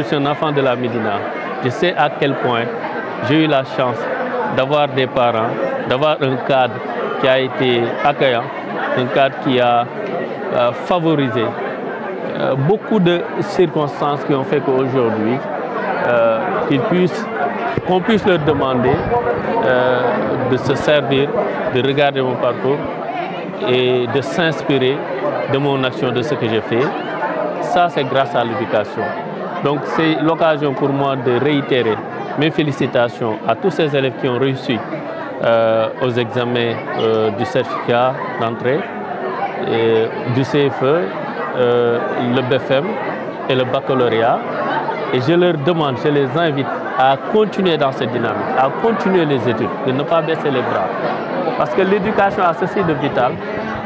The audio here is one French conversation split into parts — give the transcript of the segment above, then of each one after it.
je suis un enfant de la Médina, je sais à quel point j'ai eu la chance d'avoir des parents, d'avoir un cadre qui a été accueillant, un cadre qui a favorisé beaucoup de circonstances qui ont fait qu'aujourd'hui, qu'on puisse leur demander de se servir, de regarder mon parcours et de s'inspirer de mon action, de ce que j'ai fait. Ça, c'est grâce à l'éducation. Donc, c'est l'occasion pour moi de réitérer mes félicitations à tous ces élèves qui ont réussi aux examens du certificat d'entrée, du CFE, le BFM et le baccalauréat. Et je leur demande, je les invite à continuer dans cette dynamique, à continuer les études, de ne pas baisser les bras. Parce que l'éducation a ceci de vital.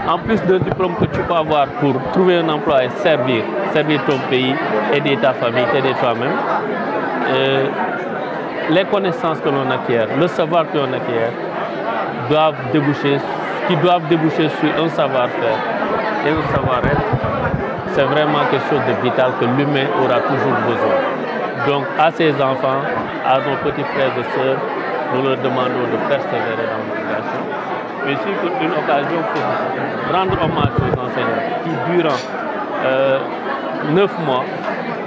En plus d'un diplôme que tu peux avoir pour trouver un emploi et servir ton pays, aider ta famille, t'aider toi-même, les connaissances que l'on acquiert, le savoir que l'on acquiert, doivent déboucher sur un savoir-faire et un savoir-être. C'est vraiment quelque chose de vital que l'humain aura toujours besoin. Donc à ces enfants, à nos petits frères et sœurs, nous leur demandons de persévérer dans l'éducation. Mais c'est une occasion pour rendre hommage aux enseignants qui, durant 9 mois,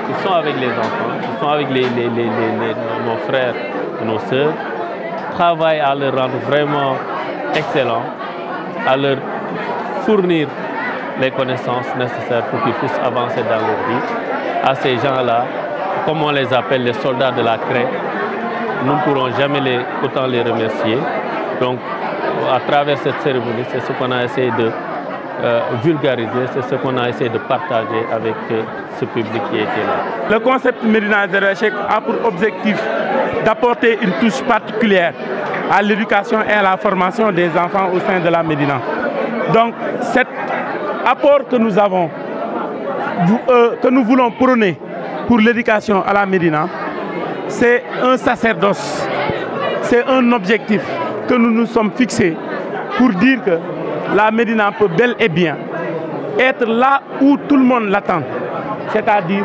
ils sont avec les enfants, ils sont avec nos frères et nos sœurs, travaillent à leur rendre vraiment excellents, à leur fournir les connaissances nécessaires pour qu'ils puissent avancer dans leur vie. À ces gens-là, comme on les appelle les soldats de la craie, nous ne pourrons jamais autant les remercier. Donc, à travers cette cérémonie, c'est ce qu'on a essayé de vulgariser, c'est ce qu'on a essayé de partager avec ce public qui était là. Le concept Médina Zéro Échec a pour objectif d'apporter une touche particulière à l'éducation et à la formation des enfants au sein de la Médina. Donc, cet apport que nous avons, que nous voulons prôner pour l'éducation à la Médina, c'est un sacerdoce, c'est un objectif que nous nous sommes fixés pour dire que la Médina peut bel et bien être là où tout le monde l'attend, c'est-à-dire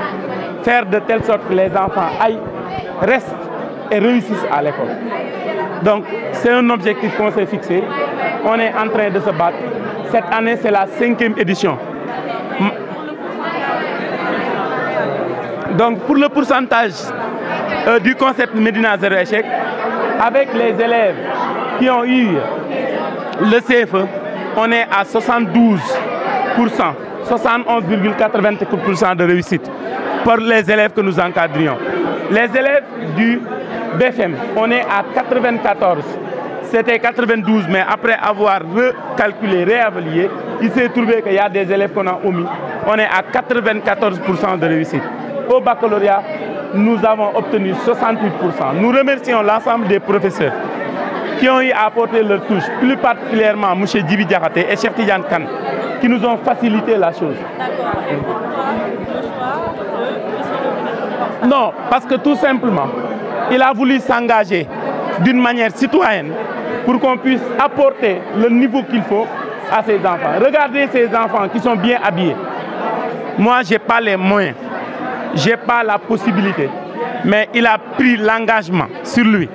faire de telle sorte que les enfants aillent, restent et réussissent à l'école. Donc c'est un objectif qu'on s'est fixé, on est en train de se battre. Cette année c'est la 5e édition. Donc pour le pourcentage du concept Médina Zéro Échec, avec les élèves qui ont eu le CFE, on est à 72%, 71,80% de réussite pour les élèves que nous encadrions. Les élèves du BFM, on est à 94. C'était 92, mais après avoir recalculé, réévalué, il s'est trouvé qu'il y a des élèves qu'on a omis. On est à 94% de réussite. Au baccalauréat, nous avons obtenu 68%. Nous remercions l'ensemble des professeurs qui ont eu à apporter leur touche, plus particulièrement M. Djibi Diakhaté et Cheikh Tidiane Kane, qui nous ont facilité la chose. Non, parce que tout simplement, il a voulu s'engager d'une manière citoyenne pour qu'on puisse apporter le niveau qu'il faut à ces enfants. Regardez ces enfants qui sont bien habillés. Moi, je n'ai pas les moyens, je n'ai pas la possibilité, mais il a pris l'engagement sur lui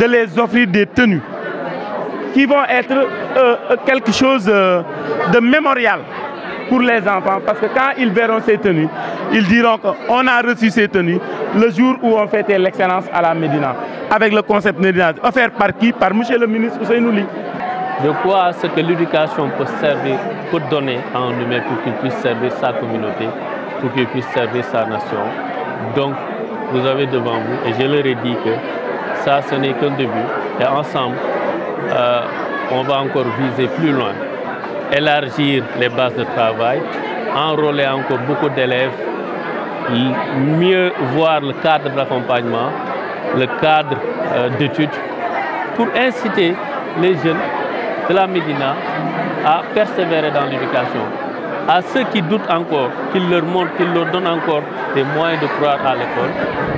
de les offrir des tenues qui vont être quelque chose de mémorial pour les enfants, parce que quand ils verront ces tenues, ils diront qu'on a reçu ces tenues le jour où on fêtait l'excellence à la Médina, avec le concept Médina, offert par qui? Par M. le ministre Ousseynou Ly. Je crois à ce que l'éducation peut servir, peut donner à un humain pour qu'il puisse servir sa communauté, pour qu'il puisse servir sa nation. Donc, vous avez devant vous, et je leur ai dit que ça, ce n'est qu'un début. Et ensemble, on va encore viser plus loin, élargir les bases de travail, enrôler encore beaucoup d'élèves, mieux voir le cadre d'accompagnement, le cadre d'études, pour inciter les jeunes de la Médina à persévérer dans l'éducation. À ceux qui doutent encore, qu'ils leur montrent, qu'ils leur donnent encore des moyens de croire à l'école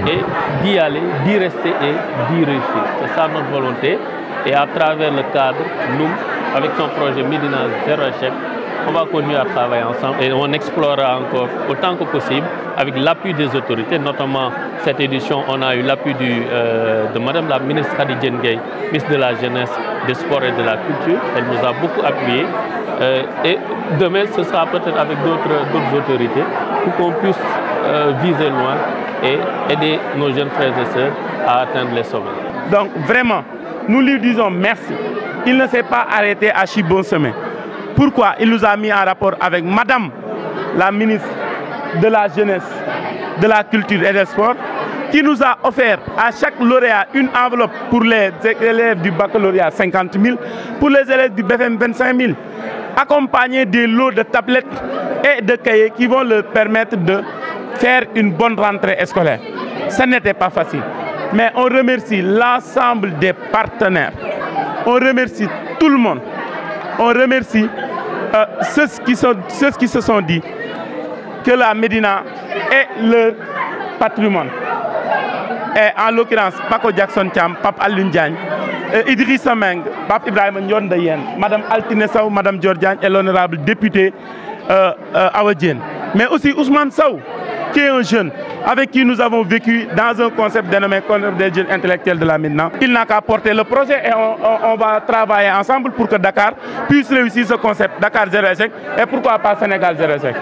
et d'y aller, d'y rester et d'y réussir. C'est ça notre volonté. Et à travers le cadre, nous, avec son projet Médina Zéro Échec, on va continuer à travailler ensemble et on explorera encore autant que possible avec l'appui des autorités, notamment cette édition, on a eu l'appui de Madame la ministre Khady Diène Gaye, ministre de la Jeunesse, des Sports et de la Culture. Elle nous a beaucoup appuyés. Et demain, ce sera peut-être avec d'autres autorités pour qu'on puisse viser loin et aider nos jeunes frères et sœurs à atteindre les sommets. Donc vraiment, nous lui disons merci. Il ne s'est pas arrêté à Chibon-Semé. Pourquoi? Il nous a mis en rapport avec Madame la ministre de la Jeunesse, de la Culture et des Sports, qui nous a offert à chaque lauréat une enveloppe pour les élèves du baccalauréat 50 000, pour les élèves du BFM 25 000, accompagné des lots de tablettes et de cahiers qui vont leur permettre de faire une bonne rentrée scolaire. Ce n'était pas facile, mais on remercie l'ensemble des partenaires, on remercie tout le monde, on remercie ceux qui se sont dit que la Médina est leur patrimoine. Et en l'occurrence, Paco Jackson Thiam, Pape Alioune Diagne, Idrissa Meng, Pape Ibrahima Ndionde Yen, Madame Altine Sow, Madame Dior Diagne et l'honorable député Awa Diène. Mais aussi Ousmane Sow, qui est un jeune avec qui nous avons vécu dans un concept dénommé Concept des jeunes intellectuels de la Médina. Il n'a qu'à porter le projet et on va travailler ensemble pour que Dakar puisse réussir ce concept. Dakar zéro échec et pourquoi pas Sénégal zéro échec.